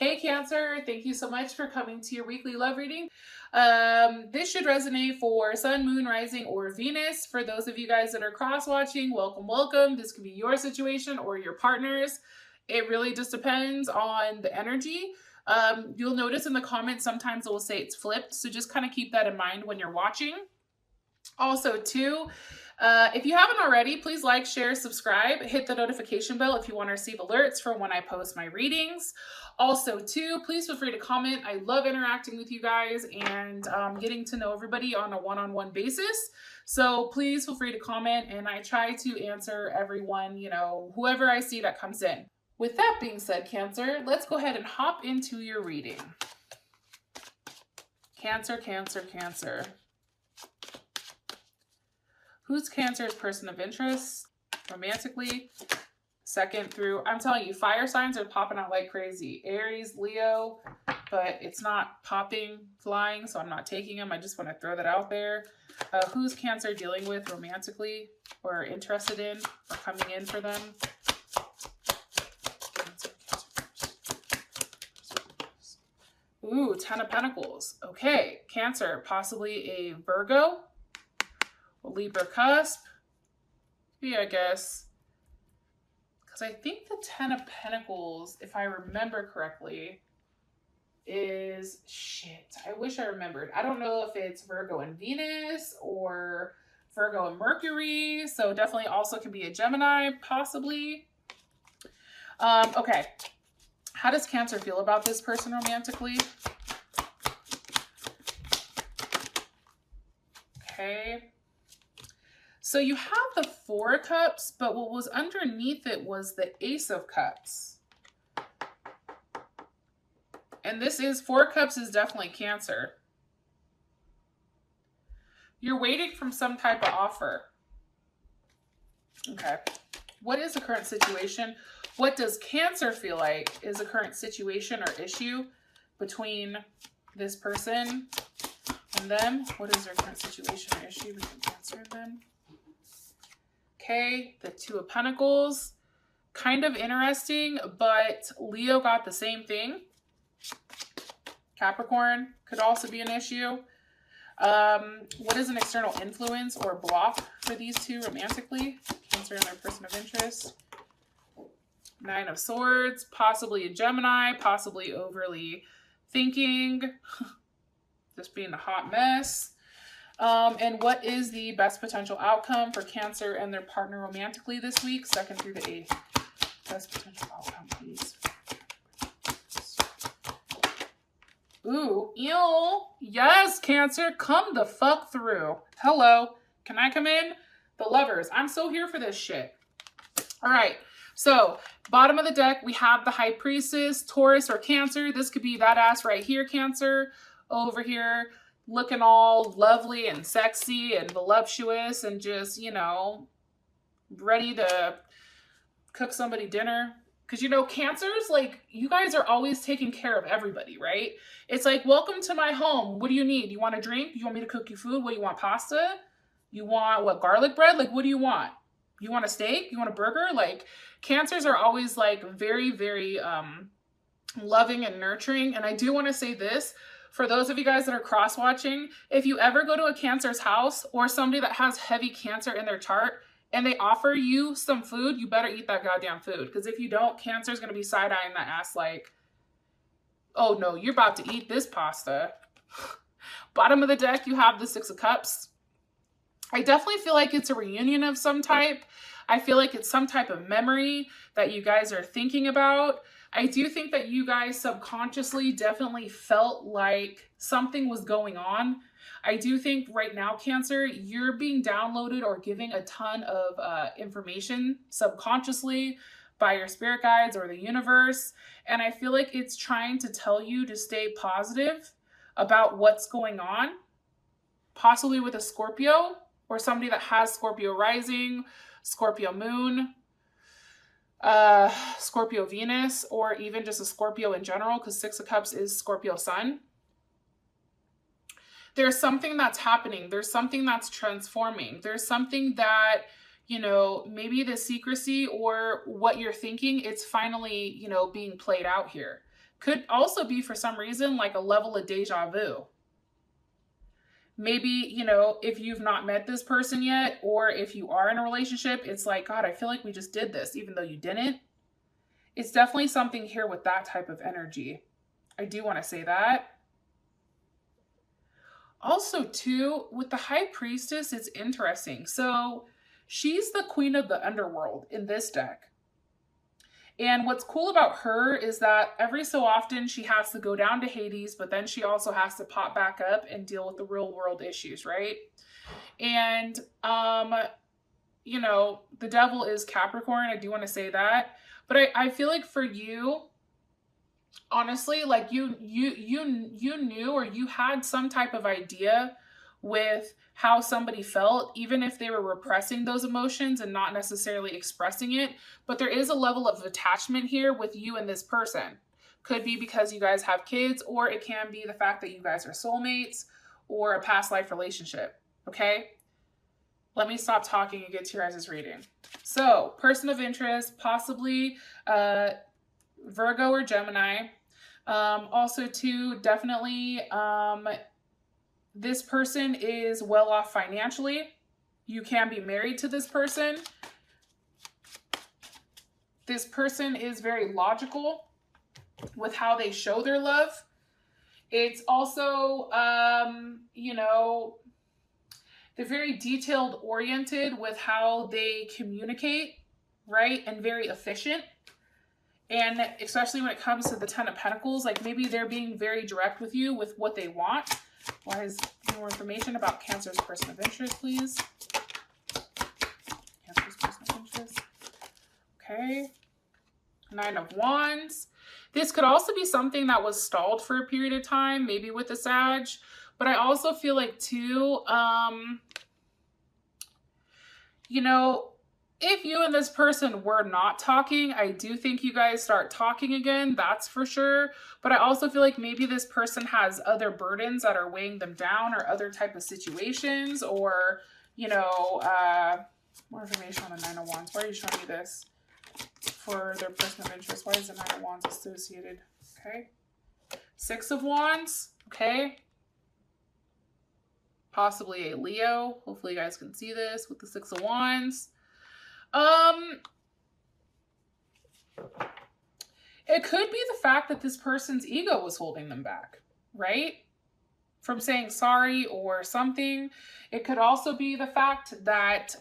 Hey Cancer, thank you so much for coming to your weekly love reading. This should resonate for Sun, Moon, Rising, or Venus. For those of you guys that are cross-watching, welcome, welcome. This could be your situation or your partner's. It really just depends on the energy. You'll notice in the comments sometimes it will say it's flipped, so just kind of keep that in mind when you're watching. Also, too, if you haven't already, please like, share, subscribe, hit the notification bell if you want to receive alerts for when I post my readings. Also, too, please feel free to comment. I love interacting with you guys and getting to know everybody on a one-on-one basis. So please feel free to comment, and I try to answer everyone, whoever I see that comes in. With that being said, Cancer, let's go ahead and hop into your reading. Cancer, Cancer, Cancer. Who's Cancer's person of interest romantically? Second through, I'm telling you, fire signs are popping out like crazy. Aries, Leo, but it's not popping, flying, so I'm not taking them. I just want to throw that out there. Who's Cancer dealing with romantically or interested in or coming in for them? Ooh, Ten of Pentacles. Okay, Cancer, possibly a Virgo. Libra cusp. Yeah, I guess. Because I think the Ten of Pentacles, if I remember correctly, is... Shit, I wish I remembered. I don't know if it's Virgo and Venus or Virgo and Mercury. So definitely also could be a Gemini, possibly. Okay. How does Cancer feel about this person romantically? Okay. So you have the Four of Cups, but what was underneath it was the Ace of Cups. And this is, Four of Cups is definitely Cancer. You're waiting from some type of offer. Okay. What is the current situation? What does Cancer feel like is the current situation or issue between this person and them? What is their current situation or issue between Cancer and them? Okay, the Two of Pentacles, kind of interesting, but Leo got the same thing. Capricorn could also be an issue. What is an external influence or block for these two romantically? Cancer and their person of interest. Nine of Swords, possibly a Gemini, possibly overly thinking, just being a hot mess. And what is the best potential outcome for Cancer and their partner romantically this week? Second through the eighth. Best potential outcome, please. Ooh, ew. Yes, Cancer, come the fuck through. Hello. Can I come in? The Lovers. I'm so here for this shit. All right. So, bottom of the deck, we have the High Priestess, Taurus or Cancer. This could be that ass right here, Cancer. Over here, looking all lovely and sexy and voluptuous and just, ready to cook somebody dinner. Because, Cancers, like, you guys are always taking care of everybody, right? It's like, welcome to my home. What do you need? You want a drink? You want me to cook you food? What, you want pasta? You want, what, garlic bread? Like, what do you want? You want a steak? You want a burger? Like, Cancers are always, like, very, very loving and nurturing. And I do want to say this. For those of you guys that are cross-watching, if you ever go to a Cancer's house or somebody that has heavy Cancer in their chart and they offer you some food, you better eat that goddamn food. Because if you don't, Cancer's going to be side-eyeing that ass like, oh no, you're about to eat this pasta. Bottom of the deck, you have the Six of Cups. I definitely feel like it's a reunion of some type. I feel like it's some type of memory that you guys are thinking about. I do think that you guys subconsciously definitely felt like something was going on. I do think right now, Cancer, you're being downloaded or giving a ton of information subconsciously by your spirit guides or the universe. And I feel like it's trying to tell you to stay positive about what's going on, possibly with a Scorpio or somebody that has Scorpio rising, Scorpio moon, Scorpio Venus, or even just a Scorpio in general, because Six of Cups is Scorpio sun. There's something that's happening. There's something that's transforming. There's something that, maybe the secrecy or what you're thinking, it's finally, being played out here. Could also be, for some reason, like a level of deja vu. Maybe, you know, if you've not met this person yet, or if you are in a relationship, it's like, God, I feel like we just did this, even though you didn't. It's definitely something here with that type of energy. I do want to say that. Also, too, with the High Priestess, it's interesting. So she's the queen of the underworld in this deck. And what's cool about her is that every so often she has to go down to Hades, but then she also has to pop back up and deal with the real world issues, right? And, you know, the devil is Capricorn. I do want to say that. But I feel like for you, honestly, like you knew, or you had some type of idea with how somebody felt, even if they were repressing those emotions and not necessarily expressing it. But there is a level of attachment here with you and this person. Could be because you guys have kids, or it can be the fact that you guys are soulmates or a past life relationship. Okay? Let me stop talking and get to your guys' reading. So, person of interest, possibly Virgo or Gemini. Also, too, definitely, this person is well off financially. You can be married to this person. This person is very logical with how they show their love. It's also, you know, they're very detailed oriented with how they communicate, right? And very efficient. And especially when it comes to the Ten of Pentacles, like maybe they're being very direct with you with what they want. Why is more information about Cancer's person of interest, please? Cancer's person of interest. Okay. Nine of Wands. This could also be something that was stalled for a period of time, maybe with the Sag. But I also feel like, too, you know, if you and this person were not talking, I do think you guys start talking again. That's for sure. But I also feel like maybe this person has other burdens that are weighing them down, or other type of situations, or, you know, more information on the Nine of Wands. Why are you showing me this for their person of interest? Why is the Nine of Wands associated? Okay. Six of Wands. Okay. Possibly a Leo. Hopefully you guys can see this with the Six of Wands. It could be the fact that this person's ego was holding them back, right? From saying sorry or something. It could also be the fact that,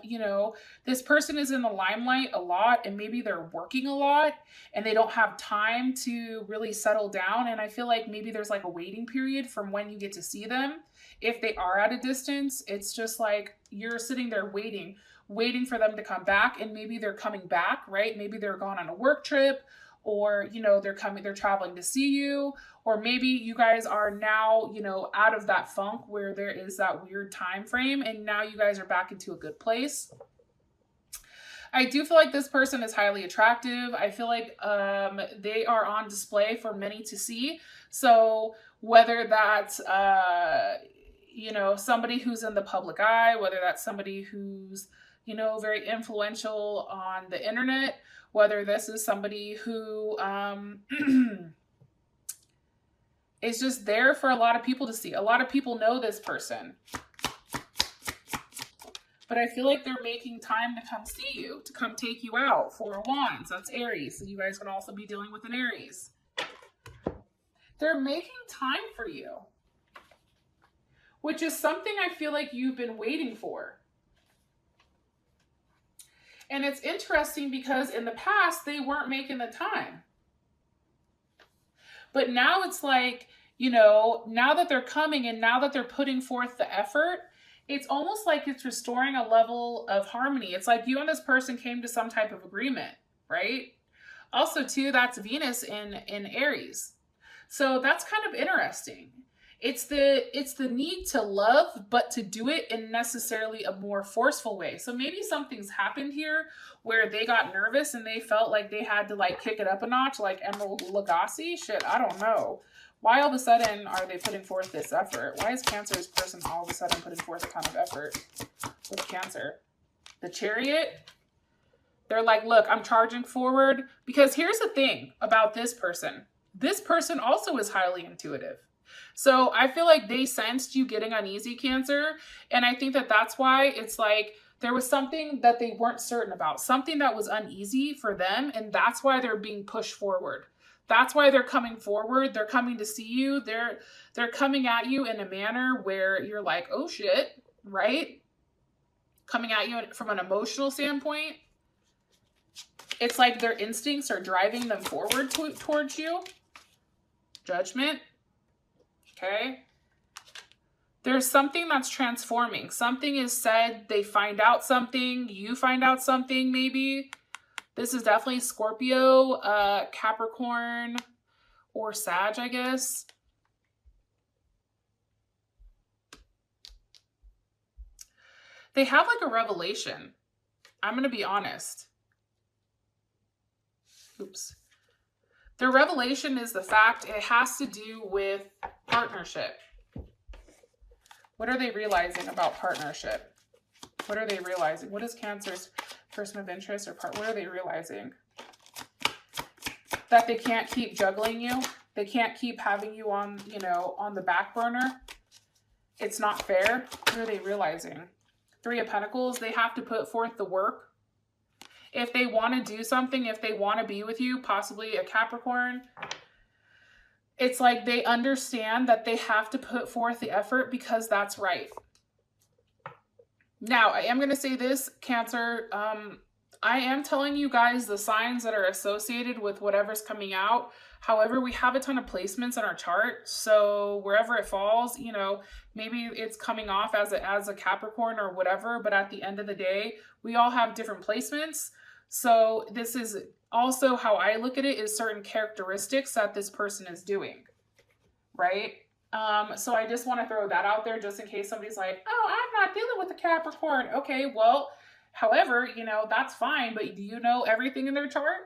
you know, this person is in the limelight a lot, and maybe they're working a lot and they don't have time to really settle down. And I feel like maybe there's like a waiting period from when you get to see them. If they are at a distance, it's just like you're sitting there waiting for them to come back, and maybe they're coming back, right? Maybe they're gone on a work trip, or, you know, they're traveling to see you, or maybe you guys are now, you know, out of that funk where there is that weird time frame, and now you guys are back into a good place. I do feel like this person is highly attractive. I feel like they are on display for many to see. So whether that's, you know, somebody who's in the public eye, whether that's somebody who's, you know, very influential on the internet, whether this is somebody who is just there for a lot of people to see. A lot of people know this person. But I feel like they're making time to come see you, to come take you out. Four of Wands, that's Aries. So you guys can also be dealing with an Aries. They're making time for you, which is something I feel like you've been waiting for. And it's interesting because in the past, they weren't making the time. But now it's like, you know, now that they're coming and now that they're putting forth the effort, it's almost like it's restoring a level of harmony. It's like you and this person came to some type of agreement, right? Also, too, that's Venus in Aries. So that's kind of interesting. It's the need to love, but to do it in necessarily a more forceful way. So maybe something's happened here where they got nervous and they felt like they had to like kick it up a notch, like Emerald Lagasse. Shit, I don't know. Why all of a sudden are they putting forth this effort? Why is Cancer's person all of a sudden putting forth a ton of effort with Cancer? The Chariot, they're like, look, I'm charging forward. Because here's the thing about this person. This person also is highly intuitive. So I feel like they sensed you getting uneasy, Cancer. And I think that that's why it's like there was something that they weren't certain about, something that was uneasy for them. And that's why they're being pushed forward. That's why they're coming forward. They're coming to see you. They're coming at you in a manner where you're like, oh shit, right? Coming at you from an emotional standpoint. It's like their instincts are driving them forward towards you. Judgment. Okay. There's something that's transforming. Something is said. They find out something. You find out something maybe. This is definitely Scorpio, Capricorn, or Sag, I guess. They have like a revelation. I'm going to be honest. Oops. Their revelation is the fact it has to do with partnership. What are they realizing about partnership? What are they realizing? What is Cancer's person of interest or part? What are they realizing? That they can't keep juggling you. They can't keep having you on, you know, on the back burner. It's not fair. What are they realizing? Three of Pentacles. They have to put forth the work. If they want to do something, if they want to be with you, possibly a Capricorn, it's like they understand that they have to put forth the effort because that's right. Now, I am going to say this, Cancer. I am telling you guys the signs that are associated with whatever's coming out. However, we have a ton of placements in our chart. So wherever it falls, you know, maybe it's coming off as a Capricorn or whatever. But at the end of the day, we all have different placements. So this is also how I look at it, is certain characteristics that this person is doing, right? So I just want to throw that out there just in case somebody's like, oh, I'm not dealing with a Capricorn. Okay, well, however, you know, that's fine. But do you know everything in their chart?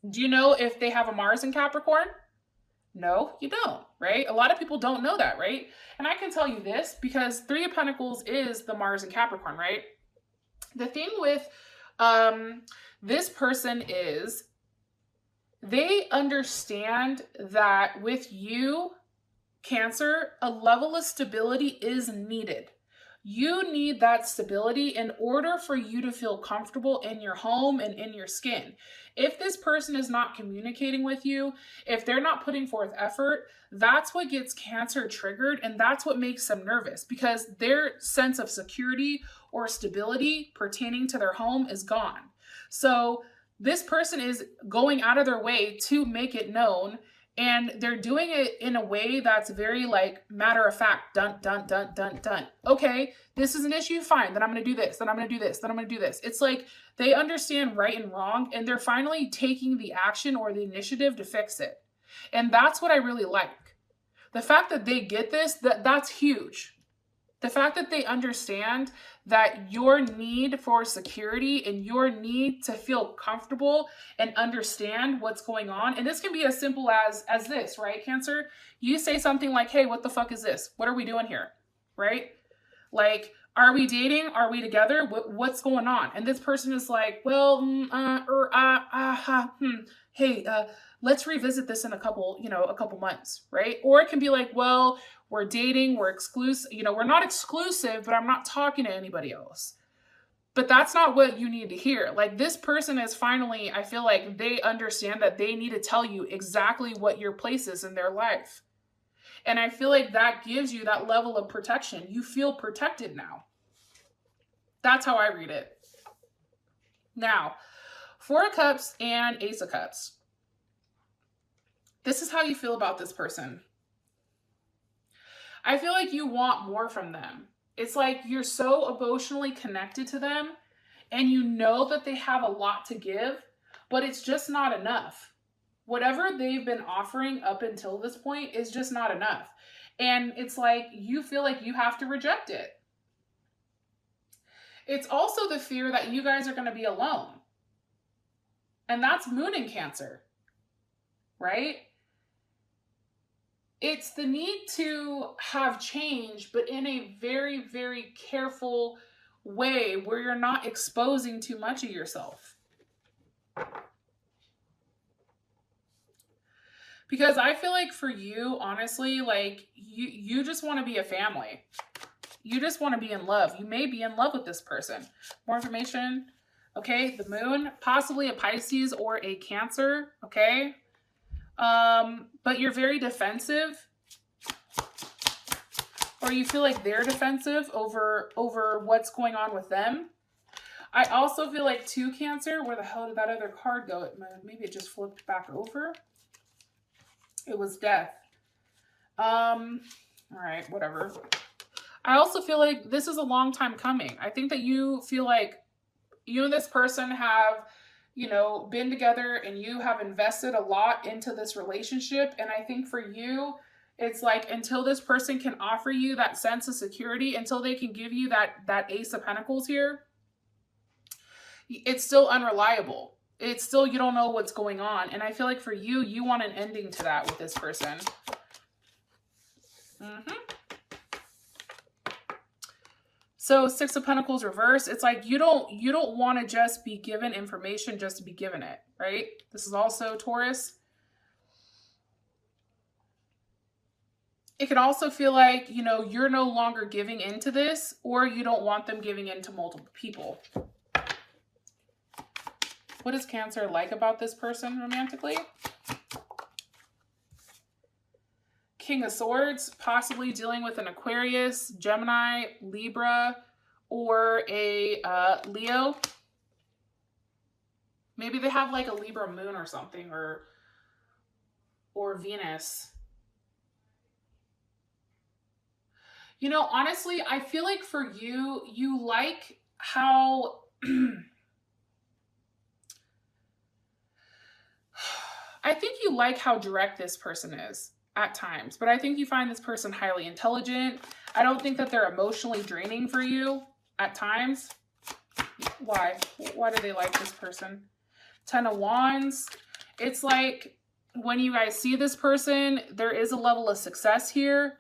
Do you know if they have a Mars in Capricorn? No, you don't, right? A lot of people don't know that, right? And I can tell you this because Three of Pentacles is the Mars in Capricorn, right? The thing with this person is they understand that with you, Cancer, a level of stability is needed. You need that stability in order for you to feel comfortable in your home and in your skin. If this person is not communicating with you, if they're not putting forth effort, that's what gets Cancer triggered, and that's what makes them nervous because their sense of security or stability pertaining to their home is gone. So this person is going out of their way to make it known, and they're doing it in a way that's very like matter of fact, dun, dun, dun, dun, dun. Okay, this is an issue, fine, then I'm going to do this, then I'm going to do this, then I'm going to do this. It's like they understand right and wrong, and they're finally taking the action or the initiative to fix it. And that's what I really like. The fact that they get this, that's huge. The fact that they understand that your need for security and your need to feel comfortable and understand what's going on. And this can be as simple as this, right, Cancer? You say something like, hey, what the fuck is this? What are we doing here? Right? Like, are we dating? Are we together? What's going on? And this person is like, well, hey, let's revisit this in a couple months, right? Or it can be like, well, we're dating, we're exclusive, we're not exclusive, but I'm not talking to anybody else. But that's not what you need to hear. Like, this person is finally, I feel like they understand that they need to tell you exactly what your place is in their life. And I feel like that gives you that level of protection. You feel protected now. That's how I read it. Now, Four of Cups and Ace of Cups. This is how you feel about this person. I feel like you want more from them. It's like you're so emotionally connected to them and you know that they have a lot to give, but it's just not enough. Whatever they've been offering up until this point is just not enough. And it's like you feel like you have to reject it. It's also the fear that you guys are going to be alone. And that's Moon in Cancer, right? It's the need to have change, but in a very, very careful way where you're not exposing too much of yourself. Because I feel like for you, honestly, like you just want to be a family. You just want to be in love. You may be in love with this person. More information. Okay, the moon, possibly a Pisces or a Cancer. Okay, but you're very defensive, or you feel like they're defensive over what's going on with them. I also feel like too, Cancer. Where the hell did that other card go? Maybe it just flipped back over. It was death. All right, whatever. I also feel like this is a long time coming. I think that you feel like you and this person have, you know, been together and you have invested a lot into this relationship. And I think for you, it's like until this person can offer you that sense of security, until they can give you that Ace of Pentacles here, it's still unreliable. It's still, you don't know what's going on. And I feel like for you, you want an ending to that with this person. So 6 of Pentacles reverse, it's like you don't want to just be given information just to be given it, right? This is also Taurus. It can also feel like, you know, you're no longer giving into this, or you don't want them giving in to multiple people. What is Cancer like about this person romantically? King of Swords, possibly dealing with an Aquarius, Gemini, Libra, or a Leo. Maybe they have like a Libra moon or something, or Venus. You know, honestly, I feel like for you, you like how I think you like how direct this person is at times, but I think you find this person highly intelligent. I don't think that they're emotionally draining for you at times. Why? Why do they like this person? 10 of Wands. It's like when you guys see this person, there is a level of success here,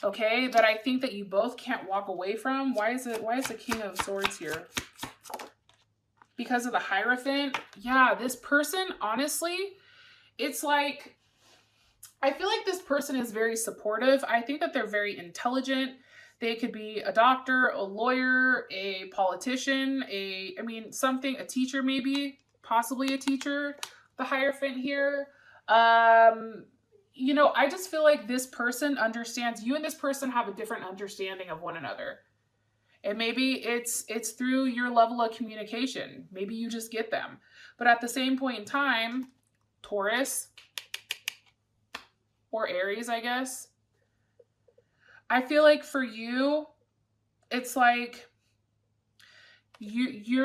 okay, that I think that you both can't walk away from. Why is the King of Swords here? Because of the Hierophant. Yeah, this person, honestly, it's like, I feel like this person is very supportive. I think that they're very intelligent. They could be a doctor, a lawyer, a politician, a teacher maybe, possibly a teacher, the Hierophant here. You know, I just feel like this person understands, you and this person have a different understanding of one another. And maybe it's through your level of communication. Maybe you just get them. But at the same point in time, Taurus, or Aries, I guess, I feel like for you, it's like you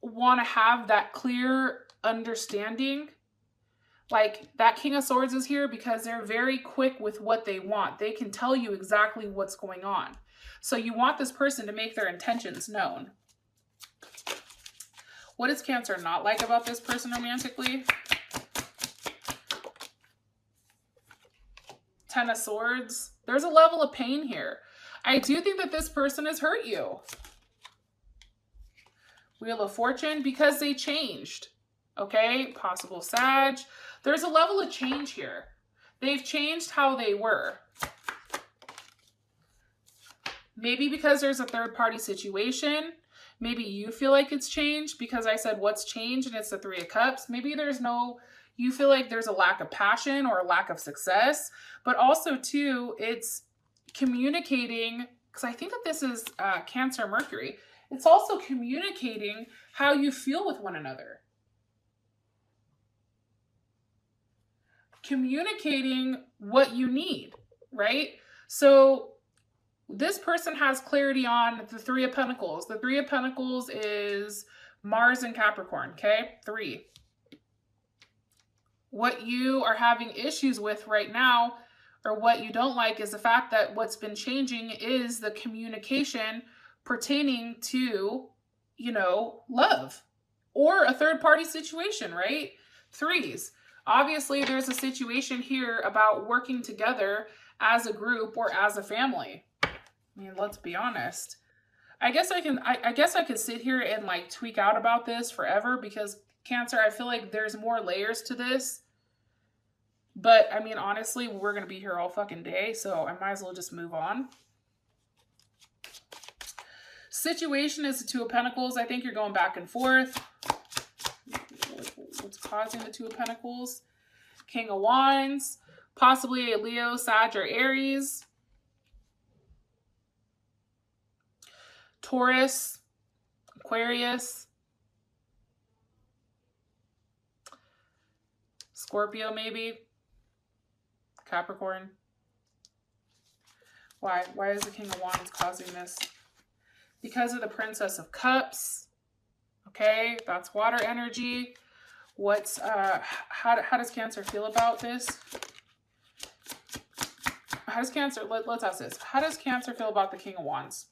want to have that clear understanding. Like that King of Swords is here because they're very quick with what they want. They can tell you exactly what's going on. So you want this person to make their intentions known. What is Cancer not like about this person romantically? 10 of Swords. There's a level of pain here. I do think that this person has hurt you. Wheel of Fortune, because they changed. Okay, possible Sag. There's a level of change here. They've changed how they were. Maybe because there's a third-party situation. Maybe you feel like it's changed because I said what's changed and it's the 3 of Cups. Maybe you feel like there's a lack of passion or a lack of success. But also, too, it's communicating, because I think that this is Cancer Mercury. It's also communicating how you feel with one another. Communicating what you need, right? So this person has clarity on the 3 of Pentacles. The 3 of Pentacles is Mars and Capricorn, okay? 3. What you are having issues with right now, or what you don't like, is the fact that what's been changing is the communication pertaining to, you know, love or a third-party situation, right? 3s. Obviously, there's a situation here about working together as a group or as a family. I mean, let's be honest. I guess I could sit here and like tweak out about this forever because Cancer, I feel like there's more layers to this. But, I mean, honestly, we're going to be here all fucking day, so I might as well just move on. Situation is the Two of Pentacles. I think you're going back and forth. What's causing the Two of Pentacles? King of Wands. Possibly a Leo, Sag, or Aries. Taurus. Aquarius. Scorpio, maybe. Capricorn. Why? Why is the King of Wands causing this? Because of the Princess of Cups. Okay, that's water energy. What's how does Cancer feel about this? How does Cancer, let's ask this. How does Cancer feel about the King of Wands?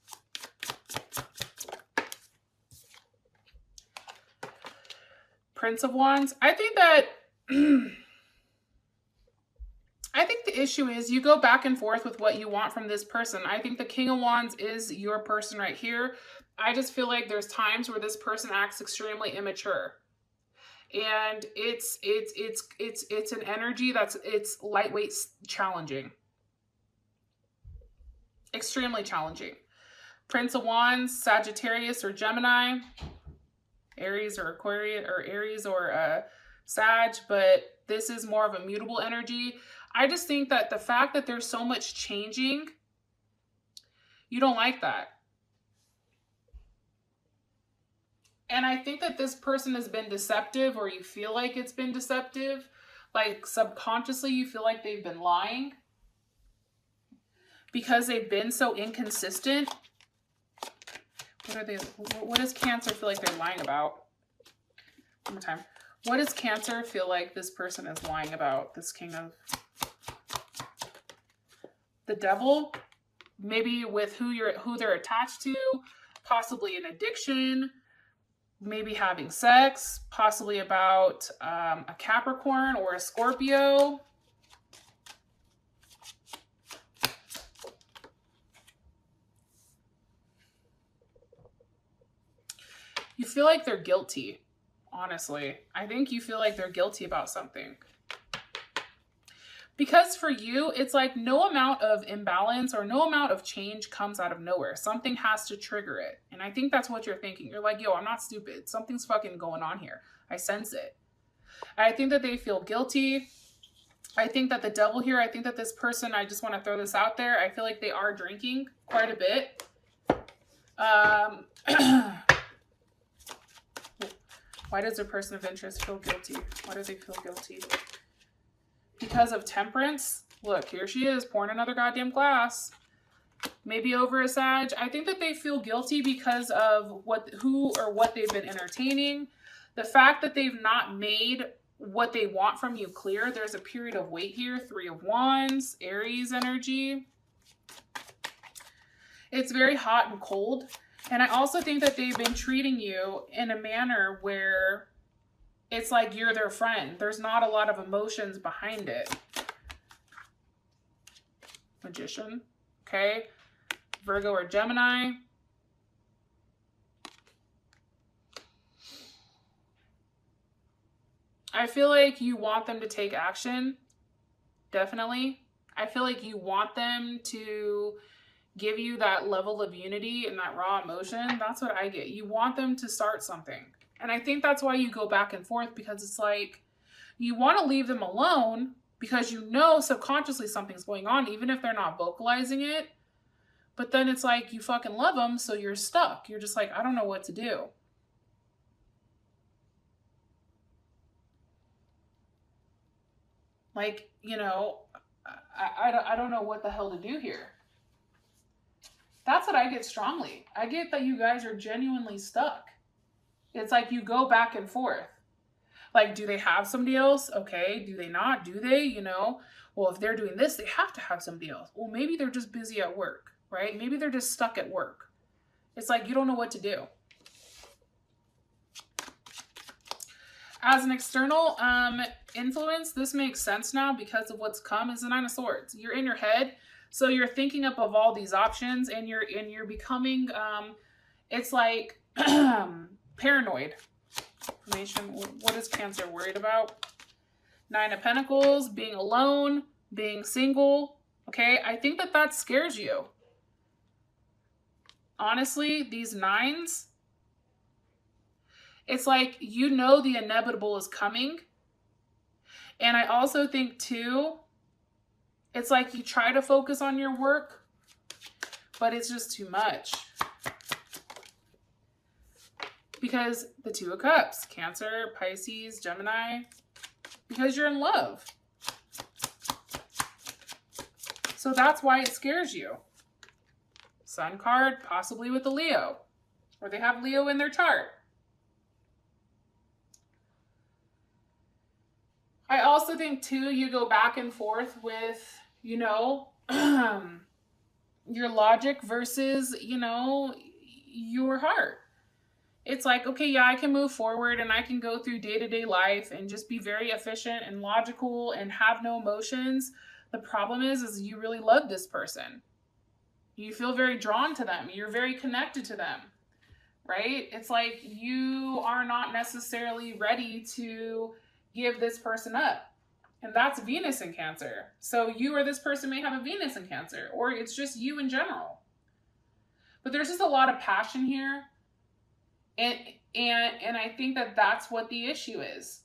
Prince of Wands. I think that I think the issue is you go back and forth with what you want from this person. I think the King of Wands is your person right here. I just feel like there's times where this person acts extremely immature. And it's an energy it's lightweight, challenging. Extremely challenging. Prince of Wands, Sagittarius or Gemini, Aries or Aquarius, or Aries or Sag, but this is more of a mutable energy. I just think that the fact that there's so much changing, you don't like that. And I think that this person has been deceptive, or you feel like it's been deceptive. Like subconsciously you feel like they've been lying because they've been so inconsistent. What does Cancer feel like they're lying about? One more time. What does Cancer feel like this person is lying about? This King of the Devil, maybe with who they're attached to, possibly an addiction, maybe having sex, possibly about a Capricorn or a Scorpio. You feel like they're guilty, honestly. I think you feel like they're guilty about something. Because for you, it's like no amount of imbalance or no amount of change comes out of nowhere. Something has to trigger it. And I think that's what you're thinking. You're like, yo, I'm not stupid. Something's fucking going on here. I sense it. I think that they feel guilty. I think that the Devil here, I think that this person, I just want to throw this out there. I feel like they are drinking quite a bit. Why does their person of interest feel guilty? Why do they feel guilty? Because of Temperance. Look, here she is pouring another goddamn glass. Maybe over a Sag. I think that they feel guilty because of who or what they've been entertaining. The fact that they've not made what they want from you clear. There's a period of wait here. Three of Wands, Aries energy. It's very hot and cold. And I also think that they've been treating you in a manner where it's like you're their friend. There's not a lot of emotions behind it. Magician. Okay. Virgo or Gemini. I feel like you want them to take action. Definitely. I feel like you want them to give you that level of unity and that raw emotion. That's what I get. You want them to start something. And I think that's why you go back and forth, because it's like you want to leave them alone because you know subconsciously something's going on, even if they're not vocalizing it. But then it's like you fucking love them, so you're stuck. You're just like, I don't know what to do. Like, you know, I don't know what the hell to do here. That's what I get strongly. I get that you guys are genuinely stuck. It's like you go back and forth. Like, do they have somebody else? Okay. Do they not? Do they? You know, well, if they're doing this, they have to have somebody else. Well, maybe they're just busy at work, right? Maybe they're just stuck at work. It's like you don't know what to do. As an external influence, this makes sense now because of what's come is the Nine of Swords. You're in your head. So you're thinking up of all these options and you're becoming, it's like paranoid. Information. What is Cancer worried about? Nine of Pentacles, being alone, being single. Okay, I think that that scares you. Honestly, these nines, it's like you know the inevitable is coming. And I also think too, it's like you try to focus on your work, but it's just too much. Because the Two of Cups, Cancer, Pisces, Gemini, because you're in love. So that's why it scares you. Sun card, possibly with a Leo, or they have Leo in their chart. I also think too, you go back and forth with, you know, your logic versus, you know, your heart. It's like, okay, yeah, I can move forward and I can go through day-to-day life and just be very efficient and logical and have no emotions. The problem is you really love this person. You feel very drawn to them. You're very connected to them, right? It's like you are not necessarily ready to give this person up. And that's Venus in Cancer. So you or this person may have a Venus in Cancer, or it's just you in general. But there's just a lot of passion here. And I think that that's what the issue is.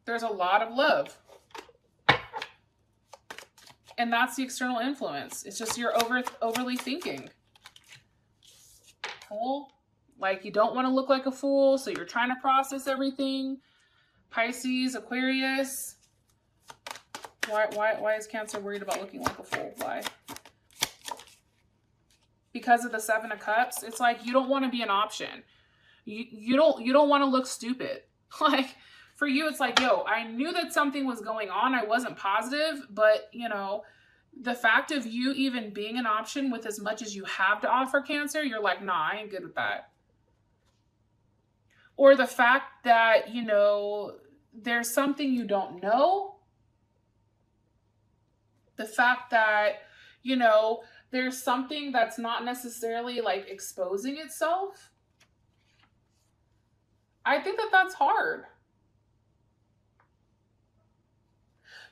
There's a lot of love. And that's the external influence. It's just you're overly thinking. Fool. Like you don't want to look like a fool, so you're trying to process everything. Pisces, Aquarius. Why is Cancer worried about looking like a fool? Why? Because of the Seven of Cups. It's like you don't want to be an option. You don't want to look stupid. Like for you, it's like, yo, I knew that something was going on. I wasn't positive, but you know, the fact of you even being an option with as much as you have to offer, Cancer, you're like, nah, I ain't good with that. Or the fact that, you know, there's something you don't know. The fact that, you know, there's something that's not necessarily like exposing itself. I think that that's hard.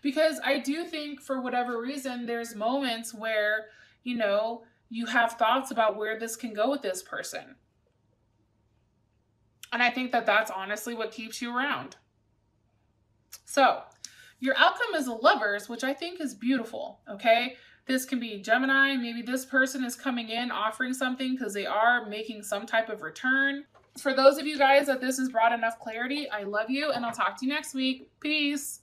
Because I do think for whatever reason, there's moments where, you know, you have thoughts about where this can go with this person. And I think that that's honestly what keeps you around. So your outcome is a Lovers, which I think is beautiful. Okay. This can be Gemini. Maybe this person is coming in offering something because they are making some type of return. For those of you guys that this has brought enough clarity, I love you and I'll talk to you next week. Peace.